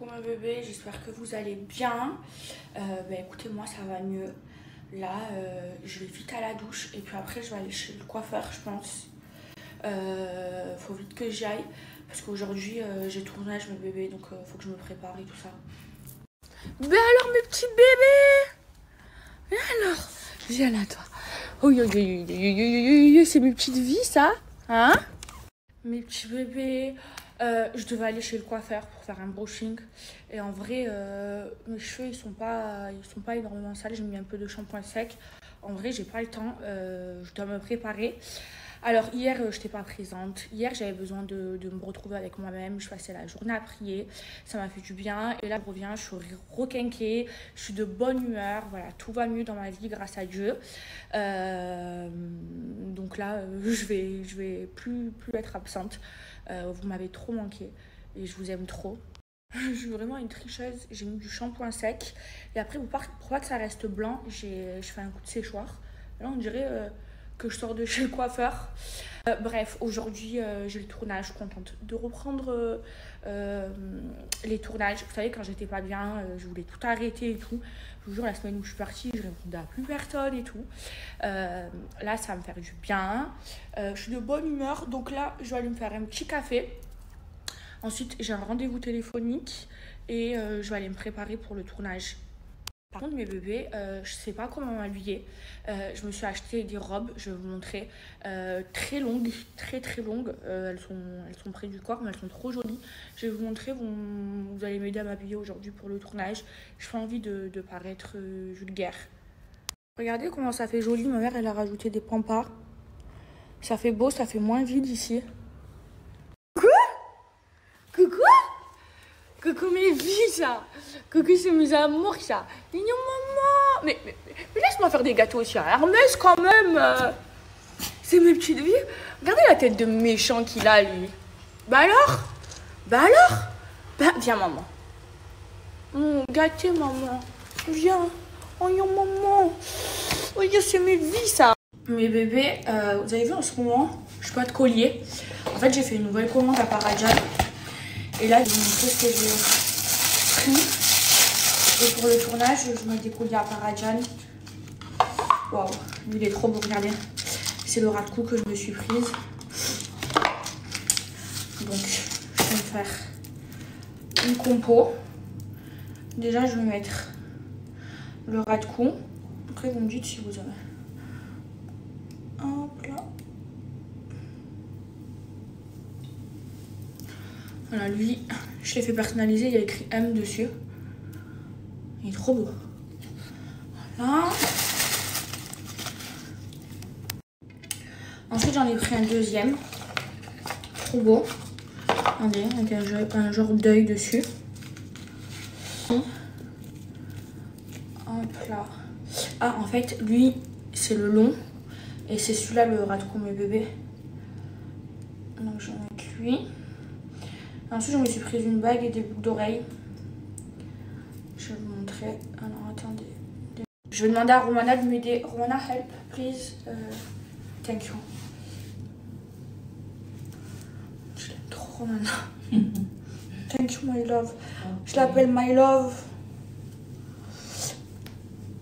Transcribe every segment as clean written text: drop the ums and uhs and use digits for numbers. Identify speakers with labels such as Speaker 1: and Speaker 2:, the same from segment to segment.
Speaker 1: Coucou ma bébé, j'espère que vous allez bien. Écoutez, moi ça va mieux. Là, je vais vite à la douche et puis après je vais aller chez le coiffeur, je pense. Faut vite que j'y aille parce qu'aujourd'hui j'ai tournage mes bébés, donc faut que je me prépare et tout ça. Ben alors mes petits bébés, et alors, viens là toi. Oh, c'est mes petites vies ça, hein? Mes petits bébés. Je devais aller chez le coiffeur pour faire un brushing et en vrai mes cheveux ils sont pas énormément sales, j'ai mis un peu de shampoing sec. En vrai j'ai pas le temps, je dois me préparer. Alors hier je n'étais pas présente, hier j'avais besoin de me retrouver avec moi-même, je passais la journée à prier, ça m'a fait du bien et là je reviens, je suis requinquée, je suis de bonne humeur, voilà, tout va mieux dans ma vie grâce à Dieu. Donc là je vais plus être absente. Vous m'avez trop manqué et je vous aime trop. Je suis vraiment une tricheuse. J'ai mis du shampoing sec et après pour pas que ça reste blanc, je fais un coup de séchoir. Là on dirait que je sors de chez le coiffeur. Bref, aujourd'hui j'ai le tournage, je suis contente de reprendre les tournages. Vous savez, quand j'étais pas bien, je voulais tout arrêter et tout. Je vous jure, la semaine où je suis partie, je répondais à plus personne et tout. Là, ça va me faire du bien. Je suis de bonne humeur, donc là, je vais aller me faire un petit café. Ensuite, j'ai un rendez-vous téléphonique et je vais aller me préparer pour le tournage. Par contre, mes bébés, je sais pas comment m'habiller. Je me suis acheté des robes, je vais vous montrer, très longues, très longues. Elles sont près du corps, mais elles sont trop jolies. Je vais vous montrer, vous allez m'aider à m'habiller aujourd'hui pour le tournage. Je n'ai pas envie de paraître vulgaire. Regardez comment ça fait joli. Ma mère, elle a rajouté des pampas. Ça fait beau, ça fait moins vide ici. Coucou. Coucou mes vies, ça. Coucou, c'est mes amours, ça. Mignon, maman. Mais laisse-moi faire des gâteaux aussi à Hermès, quand même. C'est mes petites vies. Regardez la tête de méchant qu'il a, lui. Bah alors viens, maman. Gâté, maman. Viens. Oh, non, maman. Oh, c'est mes vies, ça. Mes bébés, vous avez vu en ce moment, je pas de collier. En fait, j'ai fait une nouvelle commande à Parajan. Et là, je vais vous montrer ce que j'ai pris. Et pour le tournage, je mets des colliers à Parajan. Waouh, lui il est trop beau, regardez. C'est le ras de cou que je me suis prise. Donc, je vais me faire une compo. Déjà, je vais mettre le ras de cou. Après, vous me dites si vous aimez. Hop là. Voilà, lui, je l'ai fait personnaliser, il y a écrit M dessus. Il est trop beau. Voilà. Ensuite, j'en ai pris un deuxième. Trop beau. Regardez, avec un genre d'œil dessus. Hop là. Ah, en fait, lui, c'est le long. Et c'est celui-là le ras de cou, mes bébés. Donc, je vais mettre lui. Ensuite, je me suis prise une bague et des boucles d'oreilles. Je vais vous montrer. Alors, attendez. Je vais demander à Romana de m'aider. Romana, help, please. Thank you. Je l'aime trop, Romana. Thank you, my love. Je l'appelle my love.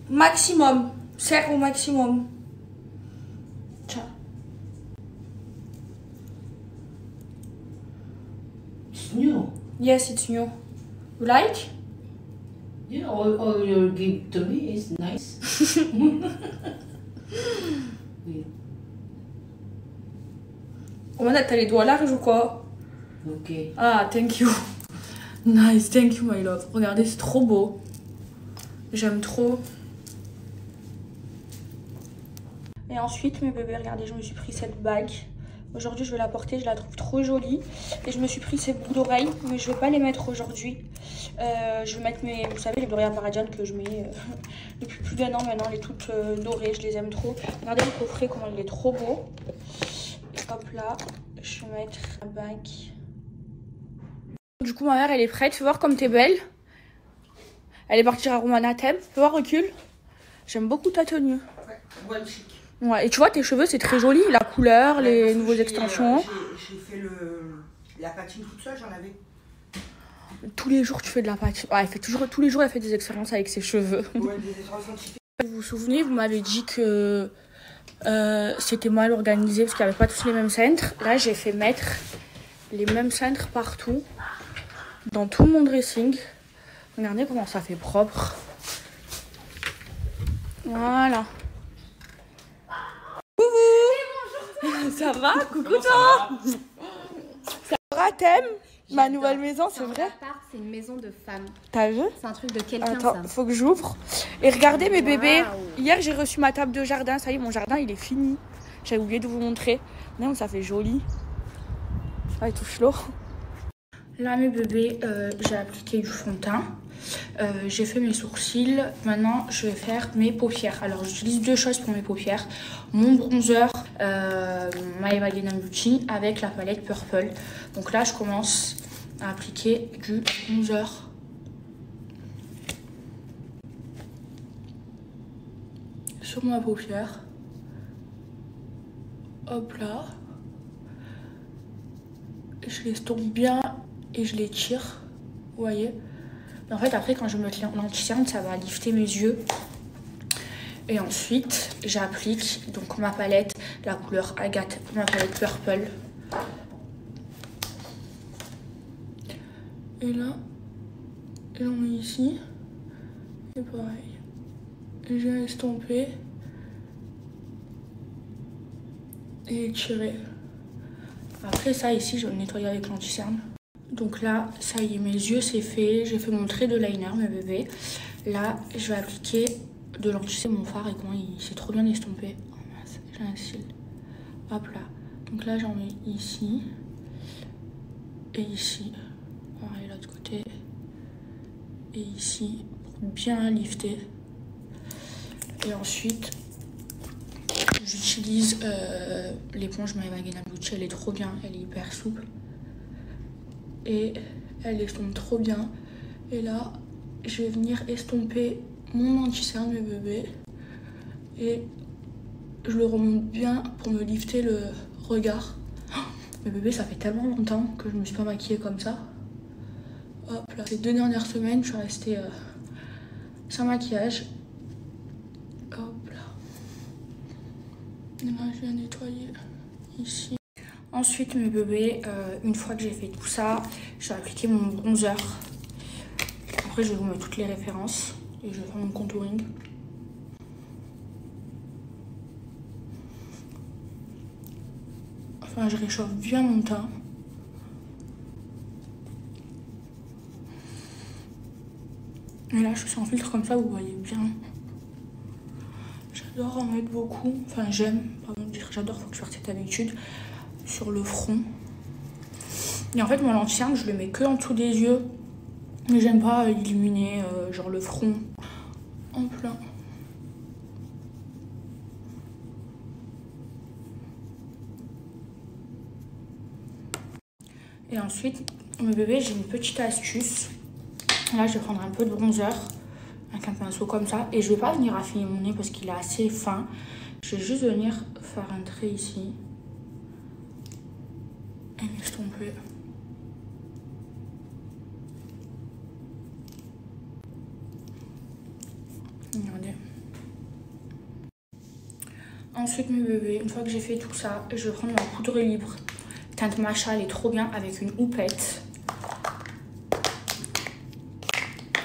Speaker 1: Maximum. Serre au maximum. Ciao.
Speaker 2: It's new.
Speaker 1: Yes, it's new. You like?
Speaker 2: Yeah, all you give to me is nice. Yeah.
Speaker 1: Romana, t'as les doigts larges ou quoi?
Speaker 2: Ok.
Speaker 1: Ah, thank you. Nice, thank you, my love. Regardez, c'est trop beau. J'aime trop. Et ensuite, mes bébés, regardez, je me suis pris cette bague. Aujourd'hui, je vais la porter, je la trouve trop jolie. Et je me suis pris ces boucles d'oreilles, mais je vais pas les mettre aujourd'hui. Je vais mettre mes, vous savez, les oreilles à Parajan que je mets depuis plus d'1 an maintenant, les toutes dorées, je les aime trop. Regardez le coffret, comment il est trop beau. Et hop là, je vais mettre la bague. Du coup, ma mère, elle est prête. Fais voir comme t'es belle. Elle est partie à Romana, t'aimes? Fais voir, recule. J'aime beaucoup ta tenue.
Speaker 2: Ouais, well chic.
Speaker 1: Ouais, et tu vois, tes cheveux, c'est très joli. La couleur, les nouvelles extensions.
Speaker 2: J'ai fait la patine toute seule, j'en avais.
Speaker 1: Tous les jours, tu fais de la pâture. Ouais, elle fait toujours, tous les jours, elle fait des expériences avec ses cheveux.
Speaker 3: Ouais, des expériences scientifiques.
Speaker 1: Vous vous souvenez, vous m'avez dit que c'était mal organisé parce qu'il n'y avait pas tous les mêmes cintres. Là, j'ai fait mettre les mêmes cintres partout, dans tout mon dressing. Regardez comment ça fait propre. Voilà. Coucou. Ça va? Coucou toi. Ça va, t'aimes ma nouvelle maison, c'est vrai?
Speaker 4: C'est une maison de femme.
Speaker 1: T'as vu?
Speaker 4: C'est un truc de quelqu'un,
Speaker 1: Attends,
Speaker 4: ça.
Speaker 1: faut que j'ouvre. Et regardez mes bébés.
Speaker 4: Waouh.
Speaker 1: Hier, j'ai reçu ma table de jardin. Ça y est, mon jardin, il est fini. J'avais oublié de vous montrer. Non, ça fait joli. Ah, il touche l'eau. Là, mes bébés, j'ai appliqué du fond de teint. J'ai fait mes sourcils. Maintenant, je vais faire mes paupières. Alors, j'utilise deux choses pour mes paupières. Mon bronzer Maeva Guénin Beauty avec la palette Purple. Donc là, je commence à appliquer du bronzer. Sur ma paupière. Hop là. Je les estompe bien et je les tire. Vous voyez? En fait, après, quand je me mets l'anti-cerne, ça va lifter mes yeux. Et ensuite, j'applique donc ma palette, la couleur Agathe, ma palette Purple. Et là, j'en mets ici. Et pareil. J'ai estompé. Et étiré. Après, ça ici, je vais le nettoyer avec l'anti-cerne. Donc là, ça y est, mes yeux, c'est fait. J'ai fait mon trait de liner, mes bébés. Là, je vais appliquer de l'anti-cerne mon fard et comment il s'est trop bien estompé. Oh mince, j'ai un cil. Hop là. Donc là, j'en mets ici. Et ici. Pareil, l'autre côté. Et ici, pour bien lifter. Et ensuite, j'utilise l'éponge Maeva Guénin Beauty. Elle est trop bien, elle est hyper souple. Et elle estompe trop bien. Et là, je vais venir estomper mon anti-cerne, mes bébés. Et je le remonte bien pour me lifter le regard. Oh, mes bébés, ça fait tellement longtemps que je me suis pas maquillée comme ça. Hop là. Ces 2 dernières semaines, je suis restée sans maquillage. Hop là. Et là, je viens nettoyer ici. Ensuite, mes bébés, une fois que j'ai fait tout ça, je vais appliquer mon bronzer. Après, je vais vous mettre toutes les références et je vais faire mon contouring. Enfin, je réchauffe bien mon teint. Et là, je suis sans filtre comme ça, vous voyez bien. J'adore en mettre beaucoup. Enfin, j'aime, pardon de dire j'adore, faut que je fasse cette habitude. Sur le front. Et en fait, mon anti-cerne, je le mets que en dessous des yeux. Mais j'aime pas illuminer genre le front en plein. Et ensuite, mes bébés, j'ai une petite astuce. Là, je vais prendre un peu de bronzer avec un pinceau comme ça. Et je vais pas venir affiner mon nez parce qu'il est assez fin. Je vais juste venir faire un trait ici. Et m'estomper. Regardez. Ensuite, mes bébés, une fois que j'ai fait tout ça, je vais prendre ma poudre libre. Teinte matcha, elle est trop bien avec une houppette.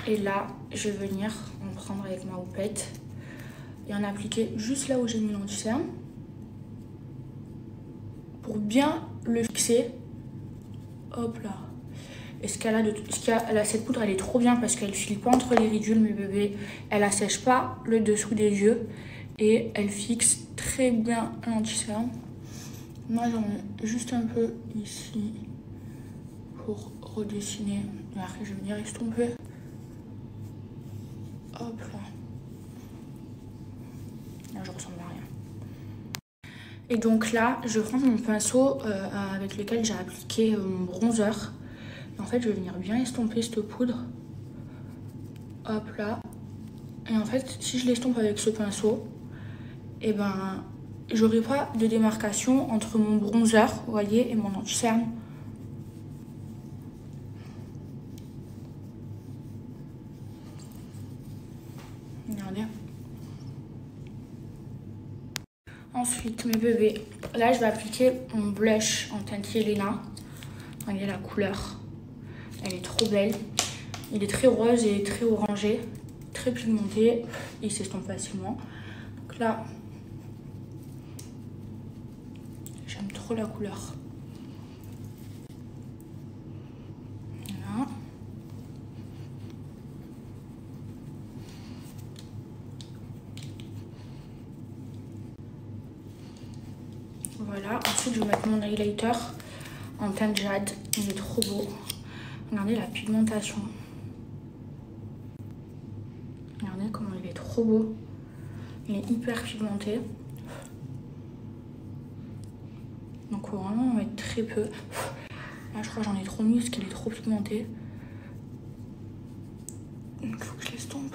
Speaker 1: Et là, je vais venir en prendre avec ma houppette et en appliquer juste là où j'ai mis l'anti-cerne pour bien le fixer. Hop là. Et cette poudre, elle est trop bien parce qu'elle file pas entre les ridules, mes bébés. Elle assèche pas le dessous des yeux et elle fixe très bien l'anti-cerne. Moi, j'en mets juste un peu ici pour redessiner. Et après, je vais venir estomper. Hop là. Là, je ressemble à rien. Et donc là, je prends mon pinceau avec lequel j'ai appliqué mon bronzer. Et en fait, je vais venir bien estomper cette poudre. Hop là. Et en fait, si je l'estompe avec ce pinceau, et ben, j'aurai pas de démarcation entre mon bronzer, vous voyez, et mon anti-cerne. Regardez. Ensuite, mes bébés. Là, je vais appliquer mon blush en teinte Elena. Regardez la couleur. Elle est trop belle. Il est très rose et très orangé. Très pigmenté. Il s'estompe facilement. Donc là, j'aime trop la couleur. Voilà. Voilà. Ensuite, je vais mettre mon highlighter en teinte jade. Il est trop beau. Regardez la pigmentation. Regardez comment il est trop beau. Il est hyper pigmenté. Donc faut vraiment en mettre très peu. Là je crois que j'en ai trop mis parce qu'il est trop pigmenté. Donc il faut que je l'estompe.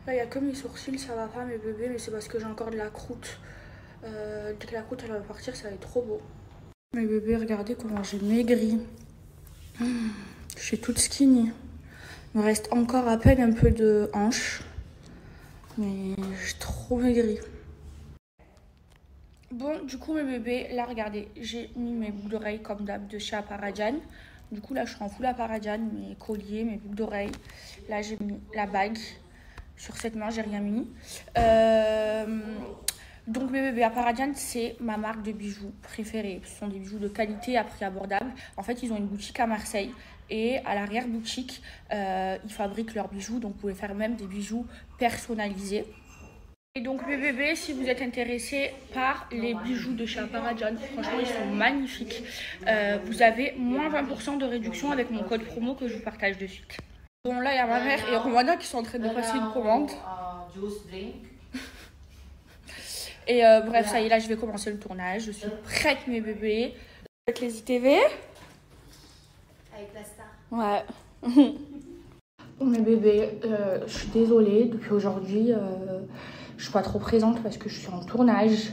Speaker 1: Là il n'y a que mes sourcils, ça va pas mes bébés, mais c'est parce que j'ai encore de la croûte. Dès que la croûte elle va partir, ça va être trop beau. Mes bébés, regardez comment j'ai maigri. Je suis toute skinny. Il me reste encore à peine un peu de hanche. Mais j'ai trop maigri. Bon, du coup, mes bébés, là, regardez. J'ai mis mes boucles d'oreilles comme d'hab de chez Aparajan. Du coup, là, je suis en full Aparajan. Mes colliers, mes boucles d'oreilles. Là, j'ai mis la bague. Sur cette main, j'ai rien mis. Donc mes bébés, Aparajan, c'est ma marque de bijoux préférée. Ce sont des bijoux de qualité à prix abordable. En fait, ils ont une boutique à Marseille et à l'arrière-boutique, ils fabriquent leurs bijoux. Donc vous pouvez faire même des bijoux personnalisés. Et donc mes bébés, si vous êtes intéressés par les bijoux de chez Aparajan, franchement, ils sont magnifiques. Vous avez moins 20% de réduction avec mon code promo que je vous partage de suite. Bon, là, il y a ma mère et Romana qui sont en train de passer une commande. Et bref, ça y est, là, je vais commencer le tournage. Je suis prête, mes bébés. Avec les ITV.
Speaker 4: Avec la star.
Speaker 1: Ouais. Mes bébés, je suis désolée. Depuis aujourd'hui, je suis pas trop présente parce que je suis en tournage.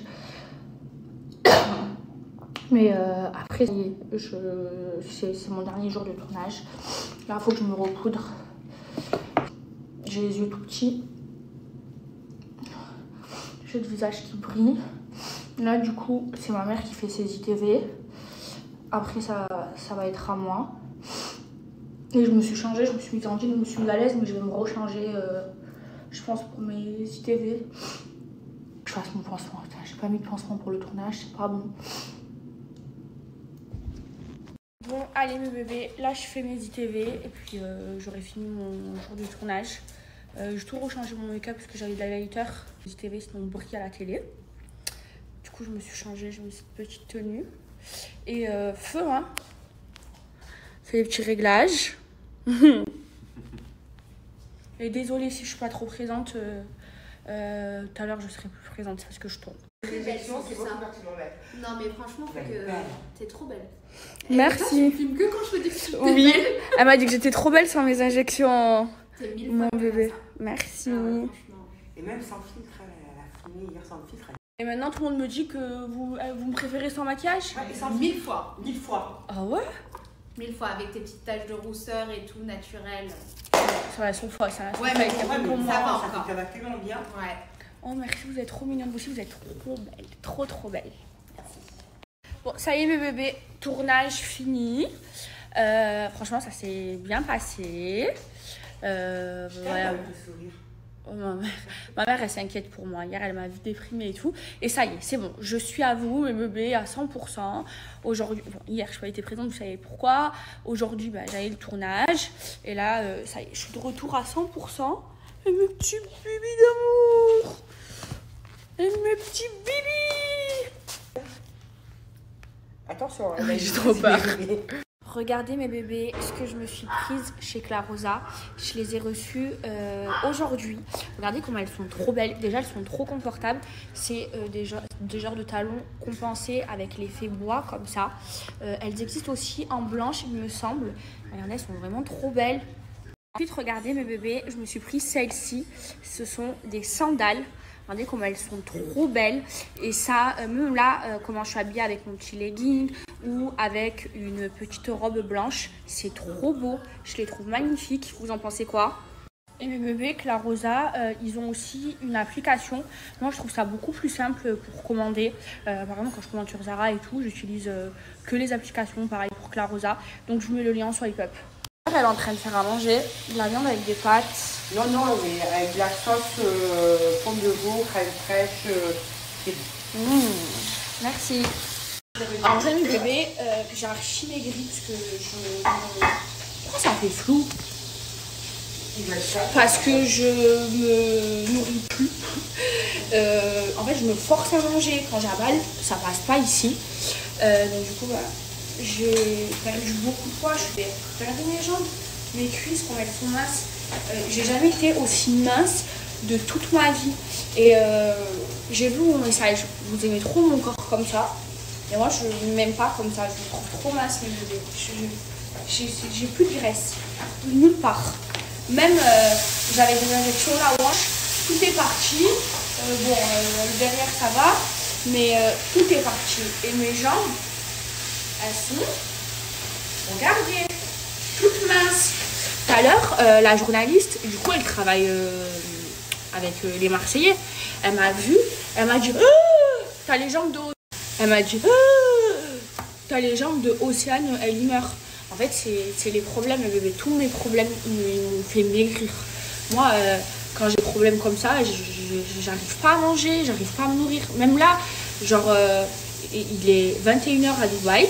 Speaker 1: Mais après, c'est mon dernier jour de tournage. Là, il faut que je me repoudre. J'ai les yeux tout petits. J'ai le visage qui brille. Là, du coup, c'est ma mère qui fait ses ITV. Après, ça va être à moi. Et je me suis changée, je me suis mise en jean, je me suis mise à l'aise, mais je vais me rechanger, je pense, pour mes ITV. Je fasse mon pansement. J'ai pas mis de pansement pour le tournage, c'est pas bon. Bon, allez mes bébés, là je fais mes ITV et puis j'aurai fini mon jour de tournage. J'ai tout rechangé mon make-up parce que j'avais de l'highlighter. Les ITV sinon on brille à la télé. Du coup je me suis changée, j'ai mis cette petite tenue. Et feu hein. Fait les petits réglages. Et désolée si je suis pas trop présente. Tout à l'heure je serai plus présente parce que je tourne.
Speaker 4: L'injection, c'est ça. Non, mais franchement, t'es trop belle.
Speaker 1: Merci.
Speaker 4: Tu me filmes que quand je te dis que tu es
Speaker 1: Oui,
Speaker 4: belle.
Speaker 1: elle m'a dit que j'étais trop belle sans mes injections.
Speaker 4: T'es mille
Speaker 1: Mon
Speaker 4: fois
Speaker 1: bébé.
Speaker 4: ça.
Speaker 1: Merci.
Speaker 4: Ah ouais, franchement.
Speaker 2: Et même sans filtre, elle a filmé hier sans filtre.
Speaker 1: Et maintenant tout le monde me dit que vous me préférez sans maquillage.
Speaker 2: Ouais, et sans
Speaker 4: Mille fois.
Speaker 2: 1000 fois.
Speaker 1: Ah ouais?
Speaker 4: 1000 fois, avec tes petites taches de rousseur et tout, naturel.
Speaker 1: Ça, elles sont fausses. Hein.
Speaker 4: Ouais, mais
Speaker 2: Ouais, mais
Speaker 4: pour moi,
Speaker 2: ça
Speaker 4: va
Speaker 2: va,
Speaker 4: encore.
Speaker 2: ça va tellement bien.
Speaker 4: Ouais.
Speaker 1: Oh merci, vous êtes trop mignonne. Vous aussi, vous êtes trop belle. Trop belle. Bon, ça y est mes bébés, tournage fini. Franchement, ça s'est bien passé. Voilà. Oh, ma mère, elle s'inquiète pour moi. Hier, elle m'a vite déprimée et tout. Et ça y est, c'est bon. Je suis à vous, mes bébés, à 100%. Aujourd'hui, bon, hier, je n'ai pas été présente, vous savez pourquoi. Aujourd'hui, j'avais le tournage. Et là, ça y est, je suis de retour à 100%. Et mes petits bébés d'amour. Et mes petits bébés.
Speaker 2: Attention,
Speaker 1: J'ai trop peur. Regardez mes bébés, ce que je me suis prise chez Clarosa. Je les ai reçues aujourd'hui. Regardez comment elles sont trop belles. Déjà, elles sont trop confortables. C'est des genres de talons compensés avec l'effet bois comme ça. Elles existent aussi en blanche, il me semble. Regardez, elles sont vraiment trop belles. Ensuite, regardez mes bébés, je me suis pris celles-ci. Ce sont des sandales. Regardez comment elles sont trop belles. Et ça, même là, comment je suis habillée avec mon petit legging ou avec une petite robe blanche, c'est trop beau. Je les trouve magnifiques. Vous en pensez quoi? Et mes bébés, Clarosa, ils ont aussi une application. Moi, je trouve ça beaucoup plus simple pour commander. Par exemple, quand je commande sur Zara et tout, j'utilise que les applications. Pareil pour Clarosa. Donc, je vous mets le lien en swipe up. Elle est en train de faire à manger de la viande avec des pâtes.
Speaker 3: Non, non, mais avec de la sauce pomme de veau, crème fraîche.
Speaker 1: Merci. Alors, j'ai mes bébés, j'ai archi maigri parce que je... Pourquoi ça fait flou? Parce que je me nourris plus. En fait, je me force à manger. Quand j'avale, ça passe pas ici. Donc du coup, voilà. J'ai perdu beaucoup de poids. Je vais perdre mes jambes, mes cuisses, quand elles sont minces. J'ai jamais été aussi mince de toute ma vie. Et j'ai vu mon message. Vous aimez trop mon corps comme ça. Et moi, je ne m'aime pas comme ça. Je me trouve trop mince, mes bébés. J'ai plus de graisse. Nulle part. Même j'avais des injections là, tout est parti. Derrière ça va, mais tout est parti. Et mes jambes, elles sont, regardez, toutes minces. Tout à l'heure, la journaliste, du coup, elle travaille avec les Marseillais. Elle m'a vue, elle m'a dit t'as les jambes de. Elle m'a dit t'as les jambes de Océane Ellimer. En fait, c'est les problèmes, bébé. Tous mes problèmes, ils m'ont fait maigrir. Moi, quand j'ai des problèmes comme ça, j'arrive pas à manger, j'arrive pas à me nourrir. Même là, genre, il est 21h à Dubaï.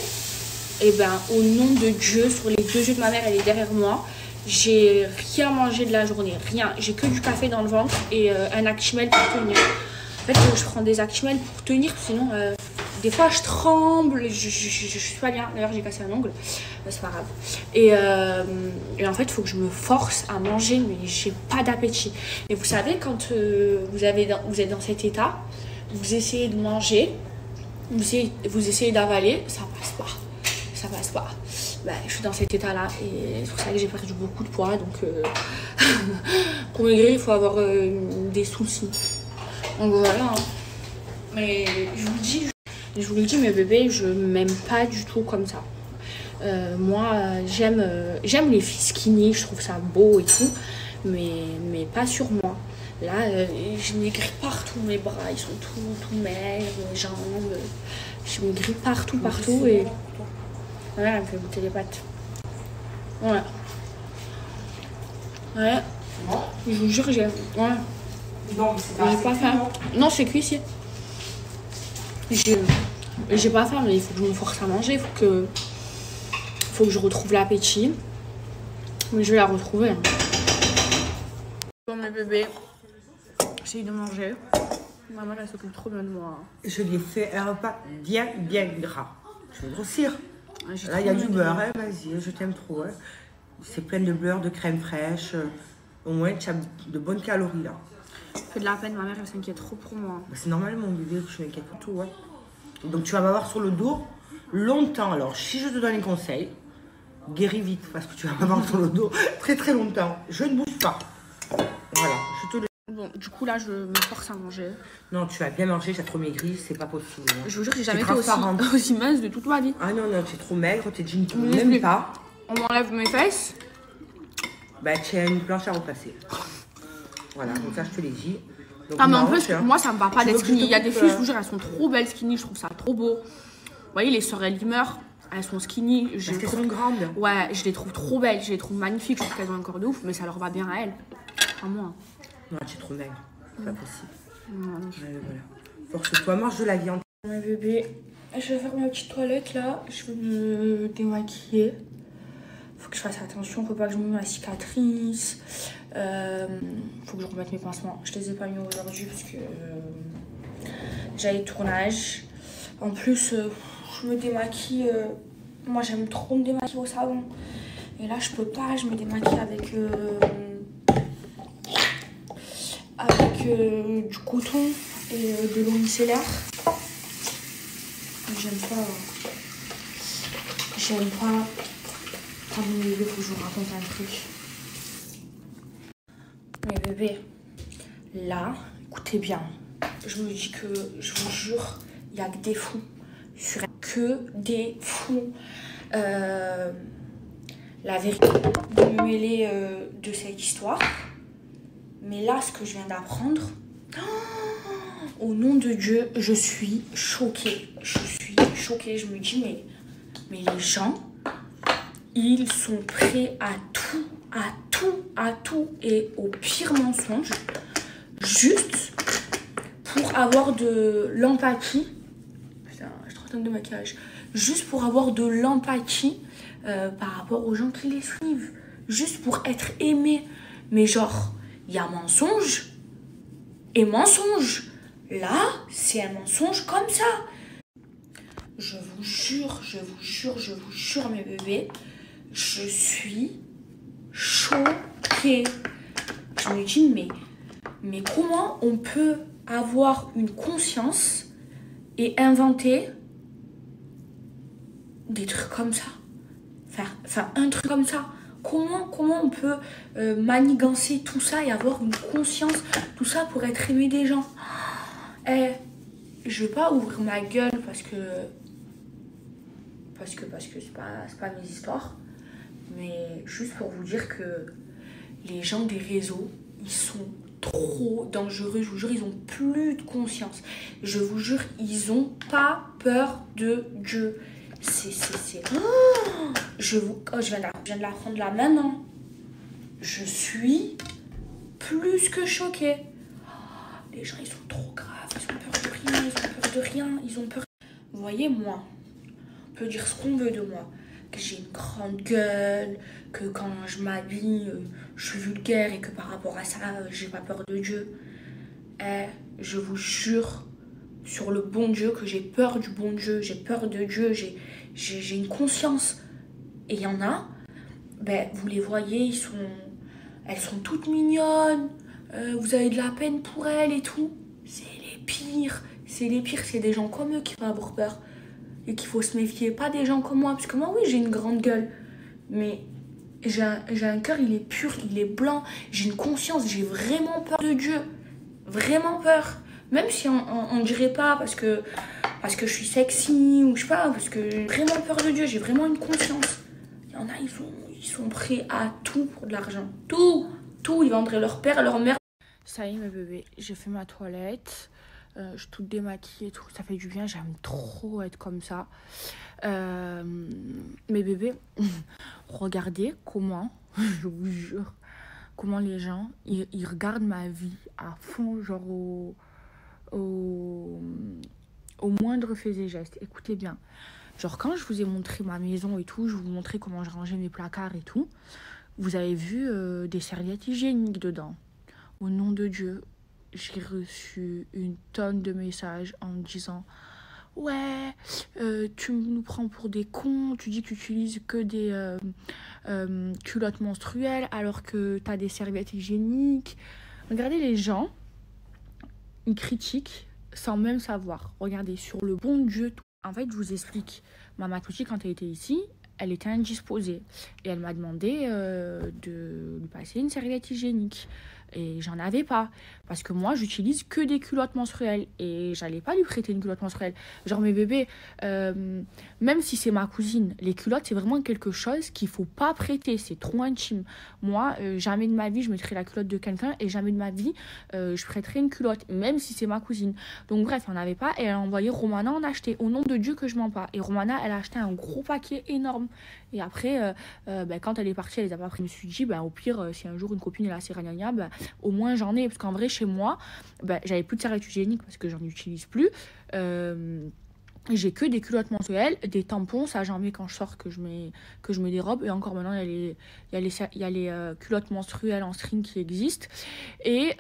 Speaker 1: Et ben, au nom de Dieu, sur les 2 yeux de ma mère, elle est derrière moi. J'ai rien mangé de la journée, rien. J'ai que du café dans le ventre et un Actimel pour tenir. En fait, je prends des Actimel pour tenir, sinon... des fois, je tremble, je suis pas bien. D'ailleurs, j'ai cassé un ongle, c'est pas grave. Et en fait, il faut que je me force à manger, mais j'ai pas d'appétit. Et vous savez, quand vous êtes dans cet état, vous essayez de manger, vous essayez d'avaler, ça passe pas. Ça passe pas. Bah, je suis dans cet état-là et c'est pour ça que j'ai perdu beaucoup de poids. Donc, pour maigrir, il faut avoir des soucis. Donc voilà. Hein. Mais je vous le dis, mes bébés, je m'aime pas du tout comme ça. Moi, j'aime les filles skinny, je trouve ça beau et tout, mais pas sur moi. Là, je maigris partout, mes bras, ils sont tout maigres, mes jambes. Je maigris partout et... Voilà, elle me fait goûter les pâtes. Ouais. Ouais. Je vous jure, j'ai... Ouais.
Speaker 3: Non,
Speaker 1: J'ai pas faim. Non, c'est cuit ici. J'ai pas faim, mais il faut que je me force à manger. Il faut que je retrouve l'appétit. Mais je vais la retrouver. Hein. Bon, mes bébés, j'essaye de manger. Maman, elle s'occupe trop bien de moi.
Speaker 3: Je lui ai fait un repas bien gras. Je vais grossir.
Speaker 1: Ah,
Speaker 3: là, il y a du beurre. Hein, vas-y, je t'aime trop. Hein. C'est plein de beurre, de crème fraîche. Au moins, tu as de bonnes calories là.
Speaker 1: Ça fait de la peine, ma mère, elle s'inquiète trop pour moi.
Speaker 3: C'est normal, mon bébé, je m'inquiète pour tout. Hein. Donc, tu vas m'avoir sur le dos longtemps. Alors, si je te donne un conseil, guéris vite parce que tu vas m'avoir sur le dos très longtemps. Je ne bouge pas. Voilà, je te le...
Speaker 1: Bon, du coup, là, je me force à manger.
Speaker 3: Non, tu vas bien manger, tu as trop maigri, c'est pas possible. Hein.
Speaker 1: Je vous jure que j'ai jamais été aussi mince de toute ma vie.
Speaker 3: Ah non, tu es trop maigre, tes jeans ne même pas.
Speaker 1: On m'enlève mes fesses.
Speaker 3: Bah, tu as une planche à repasser. Voilà, donc ça, je te l'ai dit. Donc,
Speaker 1: ah, mais en plus, moi, ça me va pas d'être skinny. Il y a des filles, je vous jure, elles sont trop belles skinny, je trouve ça trop beau. Vous voyez, les sœurs Ellimer, elles sont skinny.
Speaker 3: Parce qu'elles sont grandes.
Speaker 1: Ouais, je les trouve trop belles, je les trouve magnifiques. Je trouve qu'elles ont un corps de ouf, mais ça leur va bien à elles. Pas moi.
Speaker 3: Non, tu es trop maigre. C'est pas possible.
Speaker 1: Non.
Speaker 3: Voilà. Force-toi, mange de la viande.
Speaker 1: Mes bébés, je vais faire ma petite toilette là. Je vais me démaquiller. Faut que je fasse attention, faut pas que je me mette ma cicatrice. Faut que je remette mes pansements. Je les ai pas mis aujourd'hui parce que j'avais tournage. En plus, je me démaquille. Moi, j'aime trop me démaquiller au savon. Et là, je peux pas. Je me démaquille avec du coton et de l'eau micellaire. J'aime pas. Ah, mes bébés, faut que je vous raconte un truc. Mes bébés, là, écoutez bien. je me dis que, je vous jure, il n'y a que des fous. Que des fous. La vérité, de me mêler de cette histoire. Mais là, ce que je viens d'apprendre, au nom de Dieu, je suis choquée. Je suis choquée. Je me dis, mais les gens, ils sont prêts à tout, et au pire mensonge, juste pour avoir de l'empathie. Putain, je train de maquillage. Juste pour avoir de l'empathie par rapport aux gens qui les suivent. Juste pour être aimé. Mais genre, il y a mensonge et mensonge. Là, c'est un mensonge comme ça. Je vous jure, mes bébés, je suis choquée. Je me dis, mais comment on peut avoir une conscience et inventer des trucs comme ça? Enfin, un truc comme ça. Comment on peut manigancer tout ça et avoir une conscience, tout ça pour être aimé des gens? Je vais pas ouvrir ma gueule parce que c'est pas mes histoires. Mais juste pour vous dire que les gens des réseaux, ils sont trop dangereux. Je vous jure, ils ont plus de conscience. Je vous jure, ils ont pas peur de Dieu. Je viens de l'apprendre là maintenant. Je suis plus que choquée. Les gens, ils sont trop graves. Ils ont peur de rien. Ils ont peur. Vous voyez, moi, on peut dire ce qu'on veut de moi. Que j'ai une grande gueule, que quand je m'habille, je suis vulgaire et que par rapport à ça, j'ai pas peur de Dieu. Je vous jure sur le bon Dieu que j'ai peur du bon Dieu, j'ai peur de Dieu, j'ai une conscience. Et il y en a, vous les voyez, elles sont toutes mignonnes, vous avez de la peine pour elles et tout. C'est les pires, c'est des gens comme eux qui vont avoir peur. Et qu'il faut se méfier, pas des gens comme moi. Parce que moi, oui, j'ai une grande gueule. Mais j'ai un cœur, il est pur, il est blanc. J'ai une conscience, j'ai vraiment peur de Dieu. Vraiment peur. Même si on dirait pas parce que je suis sexy ou je sais pas, parce que j'ai vraiment peur de Dieu, j'ai vraiment une conscience. Il y en a, ils sont prêts à tout pour de l'argent. Tout, ils vendraient leur père, leur mère. Ça y est, mes bébés, j'ai fait ma toilette. Je suis toute démaquillée et tout, ça fait du bien, j'aime trop être comme ça. Mes bébés, regardez comment, je vous jure, comment les gens, ils regardent ma vie à fond, genre au moindre fait et geste. Écoutez bien, genre quand je vous ai montré ma maison et tout, je vous montrais comment je rangeais mes placards et tout, vous avez vu des serviettes hygiéniques dedans. Au nom de Dieu, j'ai reçu une tonne de messages en me disant « Ouais, tu nous prends pour des cons, tu dis que tu utilises que des culottes menstruelles alors que tu as des serviettes hygiéniques. » Regardez les gens, ils critiquent sans même savoir. Regardez, sur le bon Dieu. En fait, je vous explique. Maman Touti, quand elle était ici, elle était indisposée. Et elle m'a demandé de lui passer une serviette hygiénique. Et j'en avais pas. Parce que moi, j'utilise que des culottes menstruelles. Et j'allais pas lui prêter une culotte menstruelle. Genre, mes bébés, même si c'est ma cousine, les culottes, c'est vraiment quelque chose qu'il faut pas prêter. C'est trop intime. Moi, jamais de ma vie, je mettrai la culotte de quelqu'un. Et jamais de ma vie, je prêterai une culotte. Même si c'est ma cousine. Donc, bref, on n'avait pas. Et elle a envoyé Romana en acheter. Au nom de Dieu que je mens pas. Et Romana, elle a acheté un gros paquet énorme. Et après, quand elle est partie, elle les a pas pris. Je me suis dit, au pire, si un jour une copine est là, c'est ragnagna, au moins j'en ai. Parce qu'en vrai, chez moi, j'avais plus de serviettes hygiéniques parce que j'en utilise plus. J'ai que des culottes menstruelles, des tampons, ça j'en mets quand je sors, que je mets des robes. Et encore maintenant, il y a les culottes menstruelles en string qui existent. Et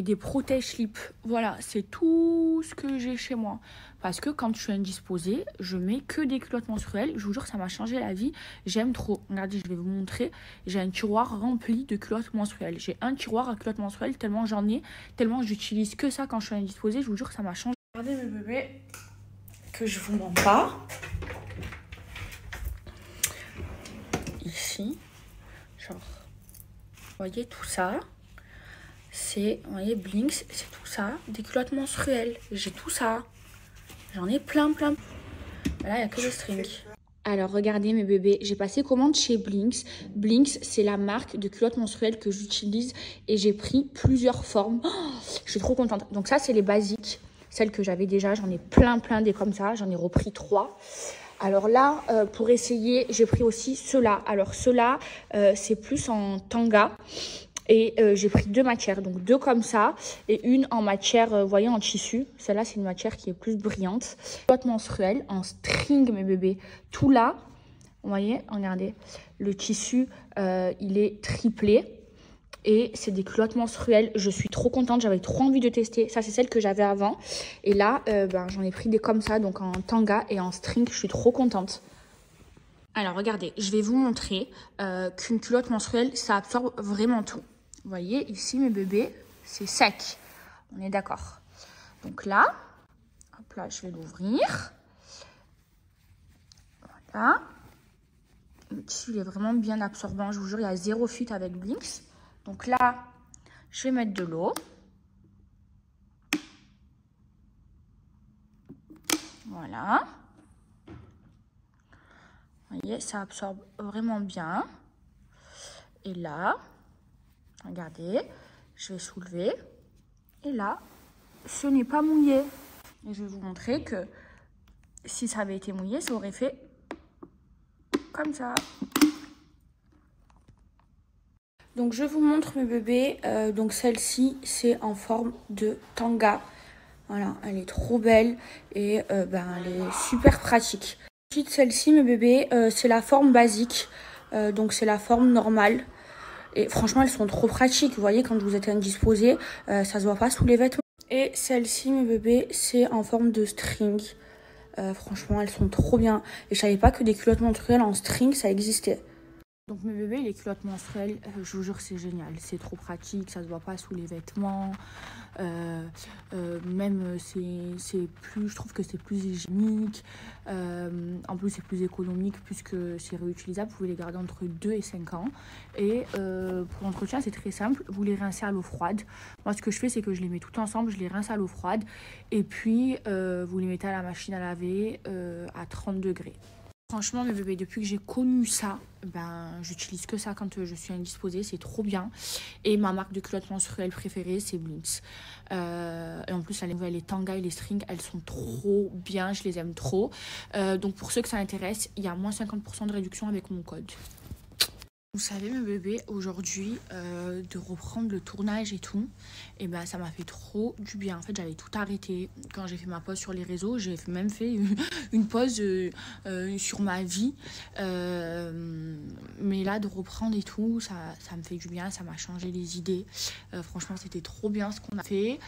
Speaker 1: des protège-slips. Voilà, c'est tout ce que j'ai chez moi. Parce que quand je suis indisposée, je mets que des culottes menstruelles. Je vous jure, ça m'a changé la vie. J'aime trop. Regardez, je vais vous montrer. J'ai un tiroir rempli de culottes menstruelles. J'ai un tiroir à culottes menstruelles tellement j'en ai, tellement j'utilise que ça quand je suis indisposée. Je vous jure, ça m'a changé. Regardez mes bébés, que je vous mens pas. Ici, genre, vous voyez tout ça. c'est, vous voyez, Blinks, c'est tout ça. Des culottes menstruelles, j'ai tout ça. J'en ai plein. Là, il n'y a que des strings. Alors, regardez mes bébés, j'ai passé commande chez Blinks. Blinks, c'est la marque de culottes menstruelles que j'utilise et j'ai pris plusieurs formes. Oh, je suis trop contente. Donc ça, c'est les basiques, celles que j'avais déjà. J'en ai plein des comme ça. J'en ai repris 3. Alors là, pour essayer, j'ai pris aussi ceux-là. Alors ceux-là, c'est plus en tanga. Et j'ai pris 2 matières, donc 2 comme ça et une en matière, vous voyez, en tissu. Celle-là, c'est une matière qui est plus brillante. Culotte menstruelle en string, mes bébés. Tout là, vous voyez, regardez, le tissu, il est triplé. Et c'est des culottes menstruelles. Je suis trop contente, j'avais trop envie de tester. Ça, c'est celle que j'avais avant. Et là, j'en ai pris des comme ça, donc en tanga et en string. Je suis trop contente. Alors, regardez, je vais vous montrer qu'une culotte menstruelle, ça absorbe vraiment tout. Vous voyez, ici, mes bébés, c'est sec. On est d'accord. Donc là, hop là, je vais l'ouvrir. Voilà. Le tissu, il est vraiment bien absorbant. Je vous jure, il y a 0 fuite avec Blinks. Donc là, je vais mettre de l'eau. Voilà. Vous voyez, ça absorbe vraiment bien. Et là, regardez, je vais soulever. Et là, ce n'est pas mouillé. Et je vais vous montrer que si ça avait été mouillé, ça aurait fait comme ça. Donc je vous montre mes bébés. Donc celle-ci, c'est en forme de tanga. Voilà, elle est trop belle et elle est super pratique. Ensuite, celle-ci, mes bébés, c'est la forme basique. Donc c'est la forme normale. Et franchement, elles sont trop pratiques. Vous voyez, quand vous êtes indisposé, ça se voit pas sous les vêtements. Et celle-ci, mes bébés, c'est en forme de string. Franchement, elles sont trop bien. Et je savais pas que des culottes menstruelles en string, ça existait. Donc mes bébés, les culottes menstruelles, je vous jure, c'est génial. C'est trop pratique, ça se voit pas sous les vêtements. Même c'est plus, je trouve que c'est plus hygiénique. En plus, c'est plus économique puisque c'est réutilisable. Vous pouvez les garder entre 2 et 5 ans. Et pour l'entretien, c'est très simple. Vous les rincez à l'eau froide. Moi, ce que je fais, c'est que je les mets tout ensemble. Je les rince à l'eau froide. Et puis, vous les mettez à la machine à laver à 30 degrés. Franchement, mes bébés, depuis que j'ai connu ça, j'utilise que ça quand je suis indisposée. C'est trop bien. Et ma marque de culottes menstruelles préférée, c'est Blinks. Et en plus, les tangas et les strings, elles sont trop bien. Je les aime trop. Donc, pour ceux que ça intéresse, il y a moins 50% de réduction avec mon code. Vous savez, mes bébés, aujourd'hui, de reprendre le tournage et tout, et ça m'a fait trop du bien. En fait, j'avais tout arrêté. Quand j'ai fait ma pause sur les réseaux, j'ai même fait une pause sur ma vie. Mais là, de reprendre et tout, ça me fait du bien, ça m'a changé les idées. Franchement, c'était trop bien ce qu'on a fait.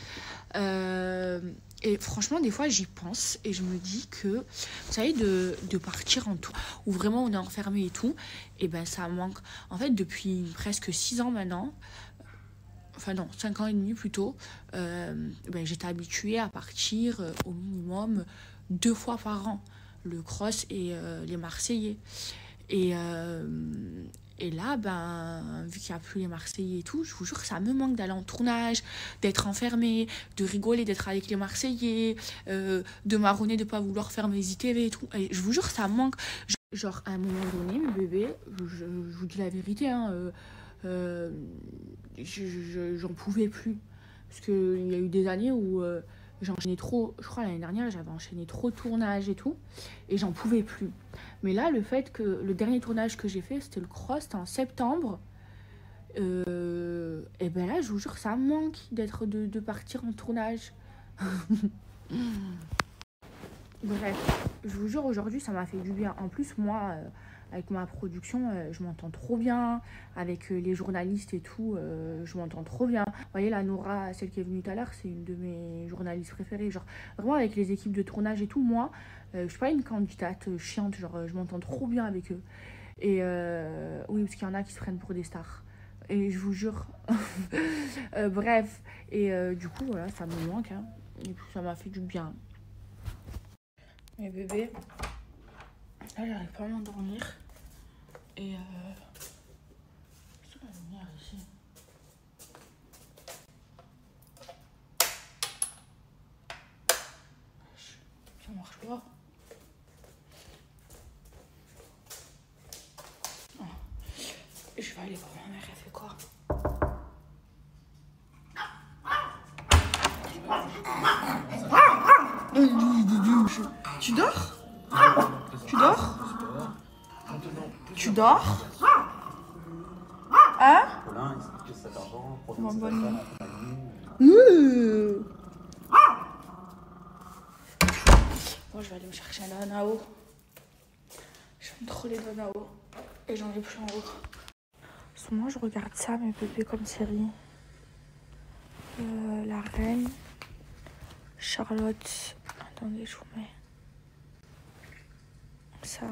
Speaker 1: Et franchement, des fois, j'y pense et je me dis que, vous savez, de partir en tout, où vraiment on est enfermé et tout, et ça manque. En fait, depuis presque 6 ans maintenant, enfin non, 5 ans et demi plutôt, j'étais habituée à partir au minimum 2 fois par an, le cross et les Marseillais. Et là, vu qu'il n'y a plus les Marseillais et tout, je vous jure que ça me manque d'aller en tournage, d'être enfermée, de rigoler, d'être avec les Marseillais, de marronner, de ne pas vouloir faire mes ITV et tout. Et je vous jure que ça me manque. Genre, à un moment donné, mes bébés, je vous dis la vérité, j'en pouvais plus. Parce qu'il y a eu des années où j'enchaînais trop. Je crois l'année dernière, j'avais enchaîné trop de tournages et tout. Et j'en pouvais plus. Mais là, le fait que le dernier tournage que j'ai fait, c'était le cross, c'était en septembre. Et là, je vous jure, ça me manque de partir en tournage. Bref, je vous jure, aujourd'hui, ça m'a fait du bien. En plus, moi, avec ma production, je m'entends trop bien. Avec les journalistes et tout, je m'entends trop bien. Vous voyez, la Nora, celle qui est venue tout à l'heure, c'est une de mes journalistes préférées. Genre, vraiment, avec les équipes de tournage et tout, moi, je suis pas une candidate chiante. Genre, je m'entends trop bien avec eux. Et oui, parce qu'il y en a qui se prennent pour des stars. Et je vous jure. Bref. Et du coup, voilà, ça me manque. Hein. Et puis, ça m'a fait du bien. Mes bébés, là j'arrive pas à m'endormir et marche pas. Oh. Je vais aller voir ma mère, elle fait quoi? Tu dors? Tu dors? Tu dors? Hein?
Speaker 5: Colin, il s'occupe de cet argent, profite
Speaker 1: Mon
Speaker 5: de ses
Speaker 1: bonne
Speaker 5: affaires en compagnie.
Speaker 1: Bon, je vais aller me chercher un Danao. J'aime trop les Danao. Et j'en ai plus en haut. En ce moment, je regarde ça, mes bébés, comme série. La Reine. Charlotte. Attendez, je vous mets. Ça.